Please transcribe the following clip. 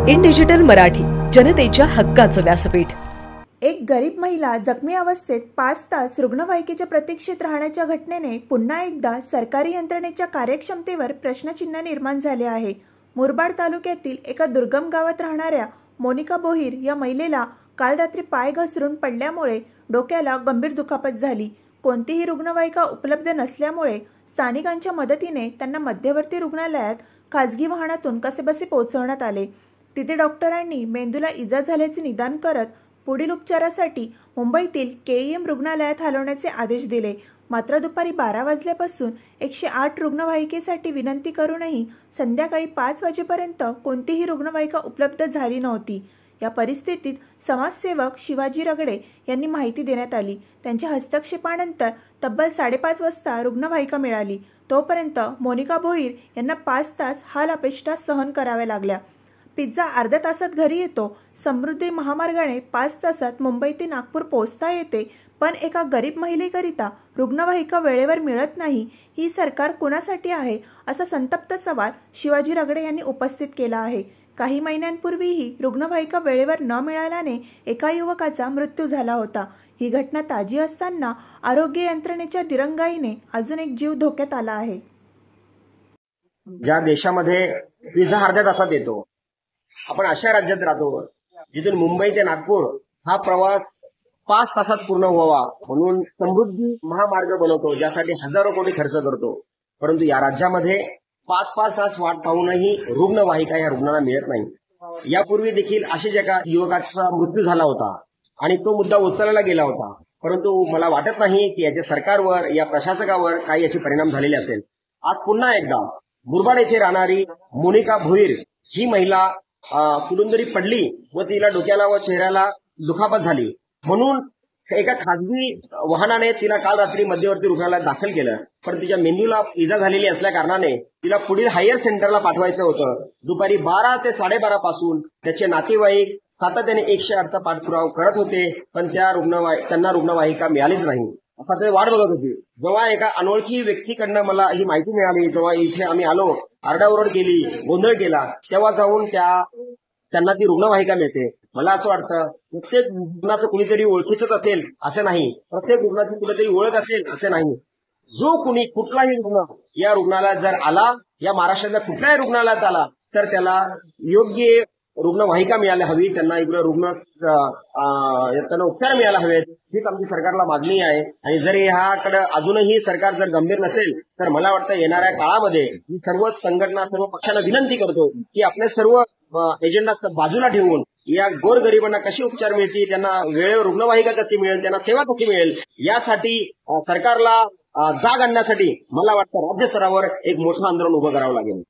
In digital Marathi, जनतेच्या हक्काचं व्यासपीठ। एक गरीब महिला जखमी अवस्थेत 5 तास रुग्णवाहिकेच्या प्रतीक्षेत राहण्याच्या घटनेने पुन्हा एकदा सरकारी यंत्रणेच्या कार्यक्षमतेवर प्रश्नचिन्ह निर्माण झाले आहे। मुरबाड तालुक्यातील एका दुर्गम गावात राहणाऱ्या मोनिका भोईर या महिलेला काल रात्री पाय घसरून पडल्यामुळे डोक्याला गंभीर दुखापत झाली। कोणतीही रुग्णवाहिका उपलब्ध नसल्यामुळे स्थानिकांच्या मदतीने त्यांना मध्यवर्ती रुग्णालयात खासगी वाहनातून कसेबसे पोहोचवण्यात आले। तिथे डॉक्टरांनी मेंदूला इजा झाल्याचे निदान करत पुढील उपचारासाठी मुंबईतील केईएम रुग्णालयात हलवण्याचे आदेश दिले। मात्र दुपारी 12 वाजल्यापासून 108 रुग्णवाहिकेसाठी विनंती करूनही संध्याकाळी 5 वाजेपर्यंत कोणतीही रुग्णवाहिका उपलब्ध झाली नव्हती। या परिस्थितीत समाजसेवक शिवाजी रगडे यांनी माहिती देण्यात आली। त्यांच्या हस्तक्षेपानंतर तब्बल 5:30 वाजता रुग्णवाहिका मिळाली। तोपर्यंत मोनिका भोईर यांना 5 तास हाल अपेष्टा सहन कराव्या लागल्या। पिझ्झा अर्ध्या तासात घरी येतो, समृद्धी महामार्गाने 5 तासात मुंबई ते नागपूर पोहोचता येते, पण एका गरीब महिलेकरिता रुग्णवाहिका वेळेवर मिळत नाही, ही सरकार कुणासाठी आहे, असा संतप्त सवाल शिवाजी रगडे यांनी उपस्थित केला आहे। काही महिन्यांपूर्वीही रुग्णवाहिका वेळेवर न मिळाल्याने एका युवकाचा मृत्यू झाला होता। ही घटना ताजी असताना आरोग्य यंत्रणेच्या दिरंगाईने अजून एक जीव धोक्यात आला आहे। ज्या देशामध्ये पिझ्झा अर्ध्या तासात येतो, आपण अशा राज्यात राहतो जिथून मुंबई ते नागपूर हा प्रवास 5 तासात पूर्ण व्हावा म्हणून समृद्धी महामार्ग बनवतो, ज्यासाठी हजारो कोटी खर्च करतो। परंतु या राज्यामध्ये 5-5 तास वाट पाहूनही रुग्णवाहिका या रुग्णांना मिळत नाही। यापूर्वी देखील अशाच एका युवकाचा मृत्यू झाला होता आणि तो मुद्दा उचलला गेला होता, परंतु मला वाटत नाही की याच्या सरकारवर या प्रशासकावर काही याचे परिणाम झालेले असेल। आज पुन्हा एकदा मुरबाड येथे राहणारी मोनिका भोईर ही महिला कुठूनतरी पडली व तिला डोक्याला व चेहऱ्याला दुखापत झाली, म्हणून एका खासगी वाहनाने तिला काल रात्री मध्यवर्ती रुग्णालयात दाखल केलं। पण तिच्या मेंदूला इजा झालेली असल्या कारणाने तिला पुढील हायर सेंटरला पाठवायचं होतं। दुपारी 12 ते 12:30 पासून त्याचे नातेवाईक सातत्याने 108चा पाठपुरावा करत होते, पण त्यांना रुग्णवाहिका मिळालीच नाही। आता ते वाट बघत होती। जेव्हा एका अनोळखी व्यक्तीकडनं मला ही माहिती मिळाली, तेव्हा इथे आम्ही आलो, आरडाओरड केली, गोंधळ केला, तेव्हा जाऊन त्यांना ती रुग्णवाहिका मिळते। मला असं वाटतं प्रत्येक रुग्णाचं कुणीतरी ओळखीचंच असेल असं नाही, प्रत्येक रुग्णाची कुठेतरी ओळख असेल असं नाही। जो कुठलाही रुग्ण या रुग्णालयात जर आला, या महाराष्ट्रातल्या कुठल्याही रुग्णालयात आला, तर त्याला योग्य रुग्णवाहिका मिळायला हवी, त्यांना त्यांना उपचार मिळायला हवेत, हीच आमची सरकारला मागणी आहे। आणि जर ह्याकडे अजूनही सरकार जर गंभीर नसेल, तर मला वाटतं येणाऱ्या काळामध्ये मी सर्व संघटना, सर्व पक्षांना विनंती करतो की आपले सर्व एजेंडा बाजूला ठेवून या गोरगरिबांना कसे उपचार मिळतील, त्यांना वेळेवर रुग्णवाहिका कशी मिळेल, त्यांना सेवा कशी मिळेल, यासाठी सरकारला जाग आणण्यासाठी मला वाटतं राज्य स्तरावर एक मोठं आंदोलन उभं करावं लागेल।